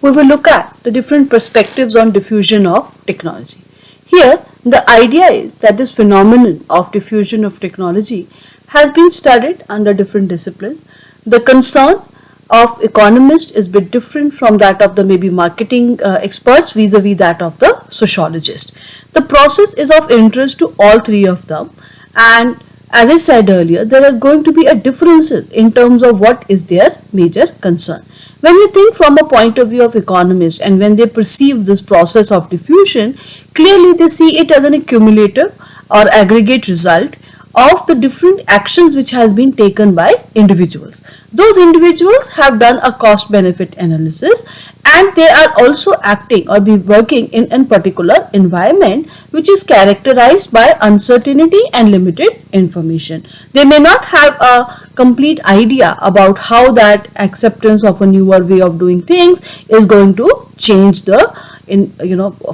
we will look at the different perspectives on diffusion of technology. Here, the idea is that this phenomenon of diffusion of technology has been studied under different disciplines. The concern of economists is a bit different from that of the maybe marketing experts vis-a-vis that of the sociologist. The process is of interest to all three of them, and as I said earlier, there are going to be a differences in terms of what is their major concern. When we think from a point of view of economists and when they perceive this process of diffusion, clearly they see it as an accumulative or aggregate result of the different actions which has been taken by individuals. Those individuals have done a cost benefit analysis and they are also acting or be working in a particular environment which is characterized by uncertainty and limited information. They may not have a complete idea about how that acceptance of a newer way of doing things is going to change the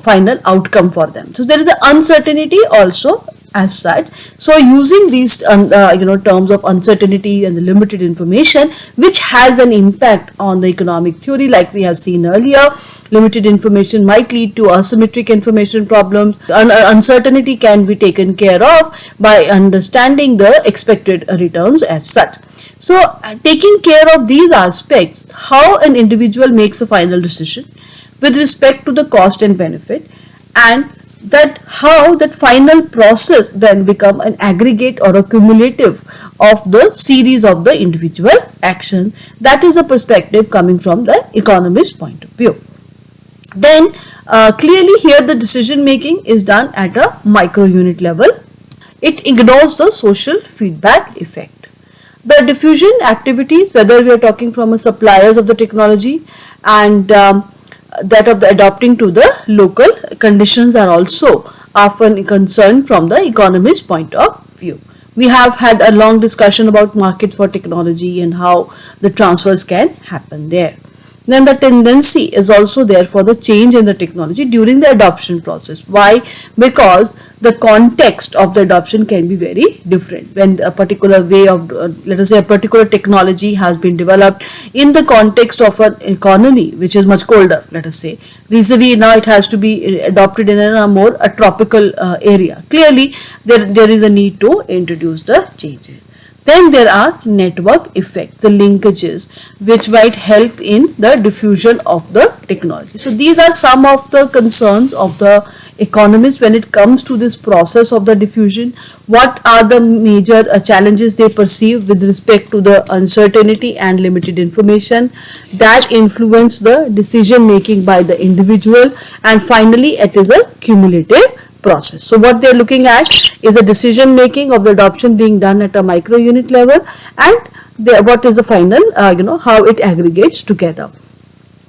final outcome for them. So there is an uncertainty also as such. So using these terms of uncertainty and the limited information, which has an impact on the economic theory, like we have seen earlier, limited information might lead to asymmetric information problems. Uncertainty can be taken care of by understanding the expected returns as such. So taking care of these aspects, how an individual makes a final decision with respect to the cost and benefit, and that how that final process then become an aggregate or a cumulative of the series of the individual actions. That is a perspective coming from the economist point of view. Then clearly here the decision making is done at a micro unit level. It ignores the social feedback effect. The diffusion activities, whether we are talking from a suppliers of the technology and that of the adopting to the local conditions, are also often concerned from the economist point of view. We have had a long discussion about market for technology and how the transfers can happen there. Then the tendency is also there for the change in the technology during the adoption process. Why? Because the context of the adoption can be very different. When a particular way of, let us say, a particular technology has been developed in the context of an economy which is much colder, let us say, vis-a-vis now it has to be adopted in a more tropical area. Clearly, there is a need to introduce the changes. Then there are network effects, the linkages, which might help in the diffusion of the technology. So these are some of the concerns of the economists when it comes to this process of the diffusion. What are the major challenges they perceive with respect to the uncertainty and limited information that influence the decision making by the individual, and finally it is a cumulative process. So what they are looking at is a decision making of the adoption being done at a micro unit level, and what is the final how it aggregates together.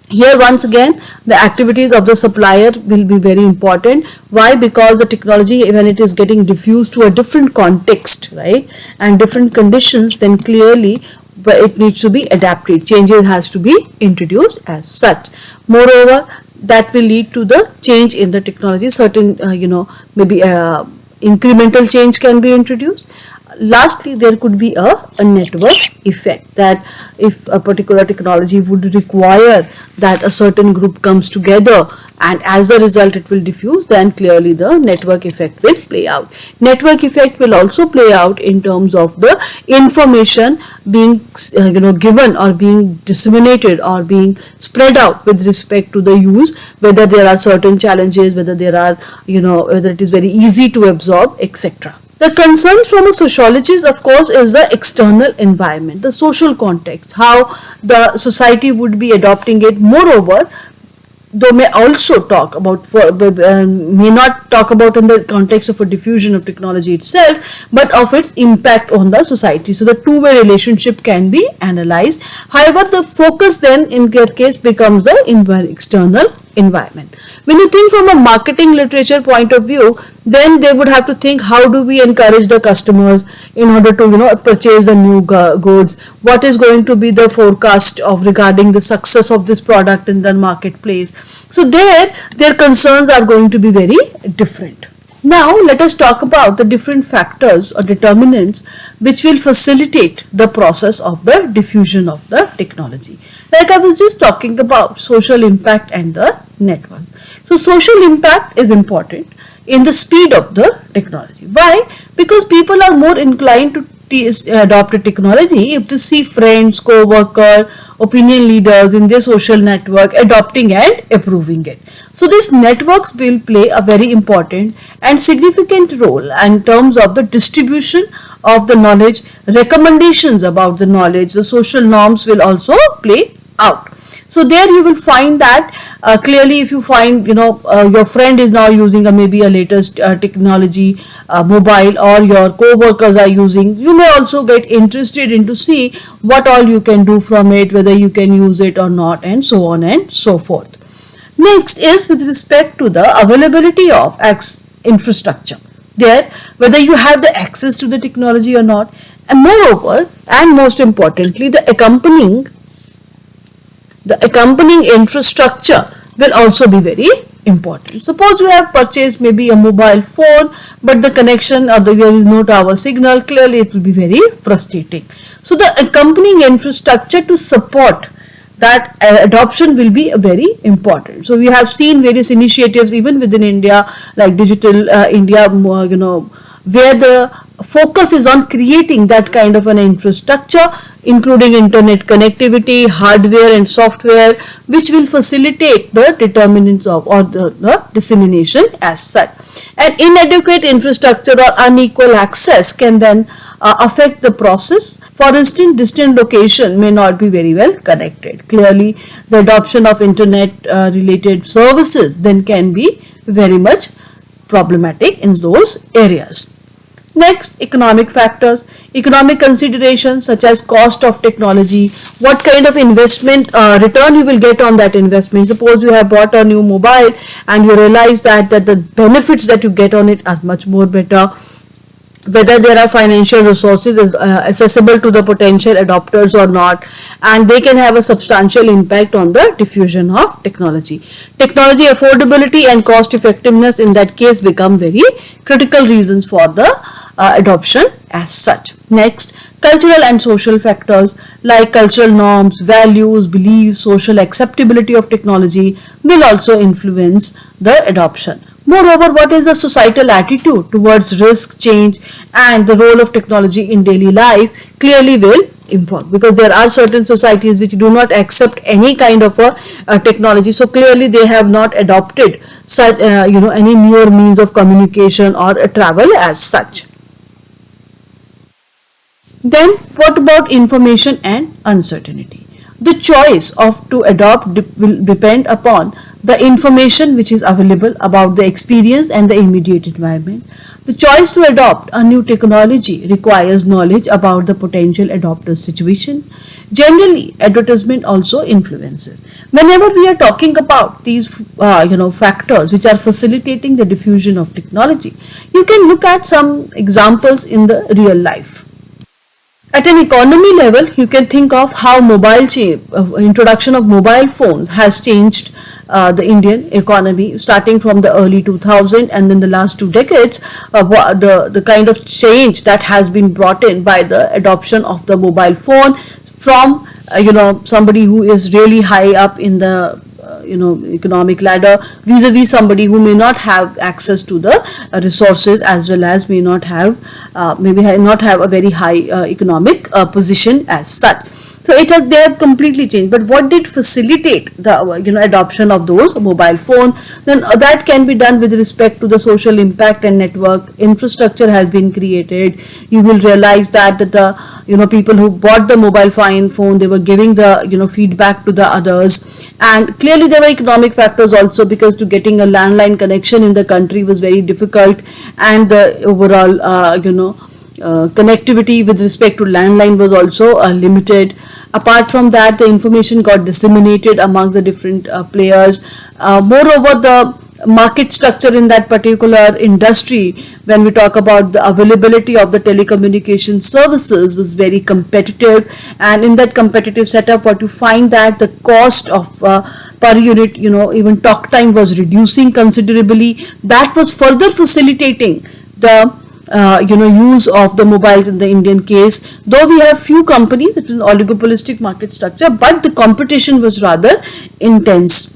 Here once again the activities of the supplier will be very important. Why? Because the technology, when it is getting diffused to a different context, right, and different conditions, then clearly it needs to be adapted. Changes has to be introduced as such. Moreover, that will lead to the change in the technology. Certain maybe incremental change can be introduced. Lastly, there could be a network effect, that if a particular technology would require that a certain group comes together and as a result it will diffuse, then clearly the network effect will play out. Network effect will also play out in terms of the information being given or being disseminated or being spread out with respect to the use, whether there are certain challenges, whether there are whether it is very easy to absorb, etc. The concern from a sociologist, of course, is the external environment, the social context, how the society would be adopting it. Moreover, though may also talk about, may not talk about in the context of a diffusion of technology itself, but of its impact on the society. So the two-way relationship can be analyzed. However, the focus then in that case becomes the external environment. When you think from a marketing literature point of view, then they would have to think, how do we encourage the customers in order to purchase the new goods? What is going to be the forecast of regarding the success of this product in the marketplace? So their concerns are going to be very different. Now let us talk about the different factors or determinants which will facilitate the process of the diffusion of the technology. Like I was just talking about social impact and the network. So social impact is important in the speed of the technology. Why? Because people are more inclined to adopt a technology if they see friends, co-worker, opinion leaders in their social network adopting and approving it. So these networks will play a very important and significant role in terms of the distribution of the knowledge, recommendations about the knowledge, the social norms will also play out. So there you will find that clearly if you find your friend is now using maybe a latest technology mobile, or your co-workers are using, you may also get interested in to see what all you can do from it, whether you can use it or not, and so on and so forth. Next is with respect to the availability of infrastructure. There, whether you have the access to the technology or not, and moreover and most importantly the accompanying infrastructure will also be very important. Suppose you have purchased maybe a mobile phone, but the connection or there is no tower signal, clearly it will be very frustrating. So the accompanying infrastructure to support that adoption will be very important. So we have seen various initiatives even within India, like Digital India, where the focus is on creating that kind of an infrastructure, including internet connectivity, hardware and software, which will facilitate the determinants of or the dissemination as such. And inadequate infrastructure or unequal access can then affect the process. For instance, distant location may not be very well connected. Clearly, the adoption of internet related services then can be very much problematic in those areas. Next, economic factors. Economic considerations such as cost of technology, what kind of investment return you will get on that investment. Suppose you have bought a new mobile and you realize that the benefits that you get on it are much more better. Whether there are financial resources accessible to the potential adopters or not, and they can have a substantial impact on the diffusion of technology. Technology affordability and cost effectiveness in that case become very critical reasons for the adoption as such. Next, cultural and social factors like cultural norms, values, beliefs, social acceptability of technology will also influence the adoption. Moreover, what is the societal attitude towards risk, change, and the role of technology in daily life clearly will inform, because there are certain societies which do not accept any kind of a technology. So clearly they have not adopted such any newer means of communication or travel as such. Then what about information and uncertainty? The choice of to adopt will depend upon the information which is available about the experience and the immediate environment. The choice to adopt a new technology requires knowledge about the potential adopter's situation. Generally, advertisement also influences. Whenever we are talking about these factors which are facilitating the diffusion of technology, you can look at some examples in the real life. At an economy level, you can think of how introduction of mobile phones has changed the Indian economy, starting from the early 2000s and then the last 2 decades. The kind of change that has been brought in by the adoption of the mobile phone from somebody who is really high up in the economic ladder vis-a-vis somebody who may not have access to the resources, as well as may not have not have a very high economic position as such. So they have completely changed. But what did facilitate the adoption of those mobile phone? Then that can be done with respect to the social impact and network infrastructure has been created. You will realize that the people who bought the mobile phone, they were giving the feedback to the others, and clearly there were economic factors also, because to getting a landline connection in the country was very difficult, and the overall connectivity with respect to landline was also limited. Apart from that, the information got disseminated amongst the different players. Moreover, the market structure in that particular industry, when we talk about the availability of the telecommunication services, was very competitive, and in that competitive setup, what you find that the cost of per unit, even talk time was reducing considerably. That was further facilitating the use of the mobiles in the Indian case. Though we have few companies, it was an oligopolistic market structure, but the competition was rather intense.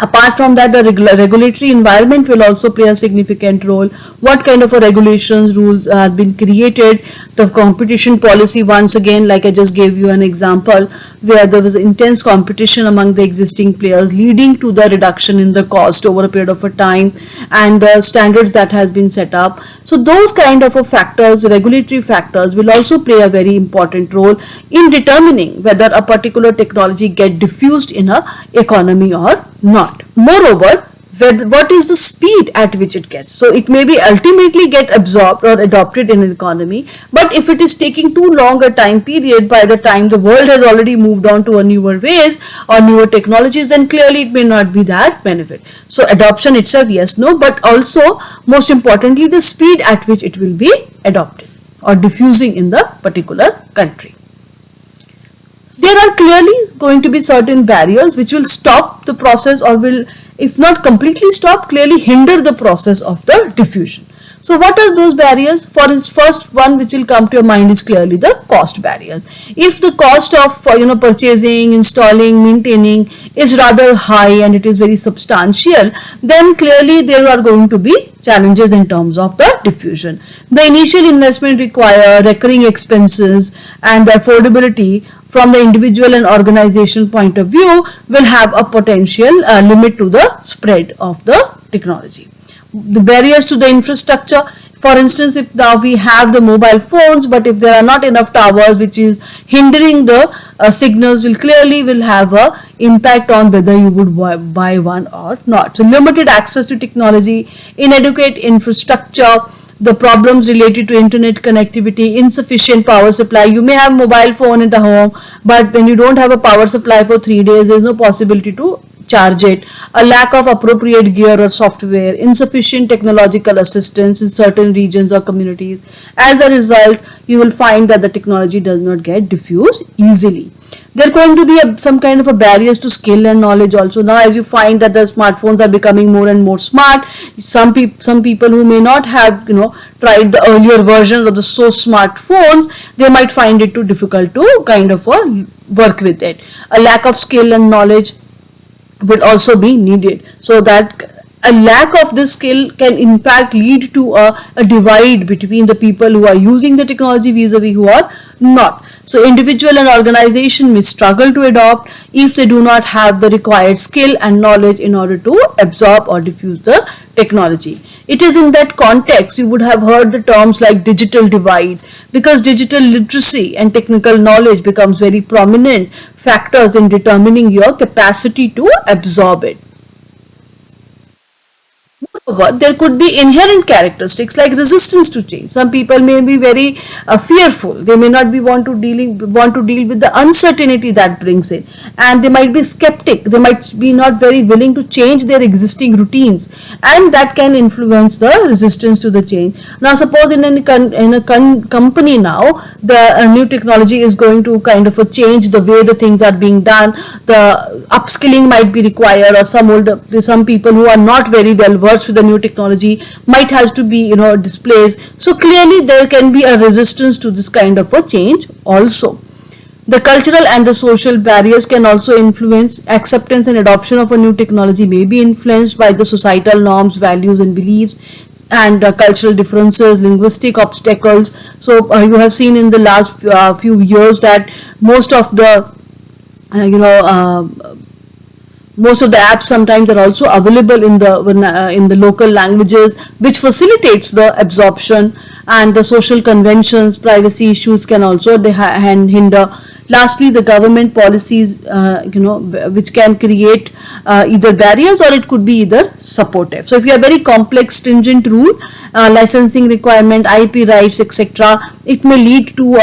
Apart from that, the regulatory environment will also play a significant role. What kind of a regulations, rules have been created? The competition policy, once again, like I just gave you an example, where there was intense competition among the existing players, leading to the reduction in the cost over a period of a time, and the standards that has been set up. So those kind of a factors, regulatory factors, will also play a very important role in determining whether a particular technology get diffused in a economy or not. Moreover, what is the speed at which it gets? So it may be ultimately get absorbed or adopted in an economy, but if it is taking too long a time period, by the time the world has already moved on to a newer ways or newer technologies, then clearly it may not be that benefit. So adoption itself, yes, no, but also most importantly the speed at which it will be adopted or diffusing in the particular country. There are clearly going to be certain barriers which will stop the process, or will, if not completely stop, clearly hinder the process of the diffusion. So what are those barriers? For his first one which will come to your mind is clearly the cost barriers. If the cost of purchasing, installing, maintaining is rather high and it is very substantial, then clearly there are going to be challenges in terms of the diffusion. The initial investment required, recurring expenses, and the affordability from the individual and organization point of view will have a potential limit to the spread of the technology. The barriers to the infrastructure, for instance, if now we have the mobile phones, but if there are not enough towers which is hindering the signals, will have a impact on whether you would buy one or not. So limited access to technology, inadequate infrastructure, the problems related to internet connectivity, insufficient power supply. You may have mobile phone in the home, but when you don't have a power supply for 3 days, there is no possibility to charge it. A lack of appropriate gear or software, insufficient technological assistance in certain regions or communities. As a result, you will find that the technology does not get diffused easily. There are going to be some kind of a barriers to skill and knowledge also. Now, as you find that the smartphones are becoming more and more smart, some people who may not have tried the earlier versions of the so smartphones, they might find it too difficult to kind of work with it. A lack of skill and knowledge will also be needed, so that a lack of this skill can in fact lead to a divide between the people who are using the technology vis-a-vis who are not. So individual and organization may struggle to adopt if they do not have the required skill and knowledge in order to absorb or diffuse the technology. It is in that context you would have heard the terms like digital divide, because digital literacy and technical knowledge becomes very prominent factors in determining your capacity to absorb it. Moreover, there could be inherent characteristics like resistance to change. Some people may be very fearful. They may not want to deal with the uncertainty that brings in, and they might be skeptic. They might be not very willing to change their existing routines, and that can influence the resistance to the change. Now, suppose in a company now, the new technology is going to kind of change the way the things are being done. The upskilling might be required, or some people who are not very well versed with the new technology might have to be displaced. So clearly there can be a resistance to this kind of a change also. The cultural and the social barriers can also influence acceptance and adoption of a new technology. May be influenced by the societal norms, values and beliefs, and cultural differences, linguistic obstacles. So you have seen in the last few years that most of the apps sometimes are also available in the local languages, which facilitates the absorption, and the social conventions, privacy issues can also hinder. Lastly, the government policies, which can create either barriers, or it could be either supportive. So if you have very complex, stringent rule, licensing requirement, IP rights, etc., it may lead to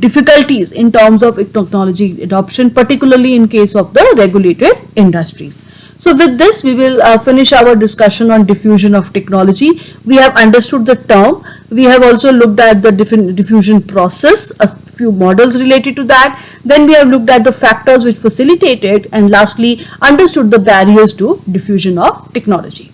difficulties in terms of technology adoption, particularly in case of the regulated industries. So with this, we will finish our discussion on diffusion of technology. We have understood the term. We have also looked at the diffusion process, a few models related to that. Then we have looked at the factors which facilitate it, and lastly understood the barriers to diffusion of technology.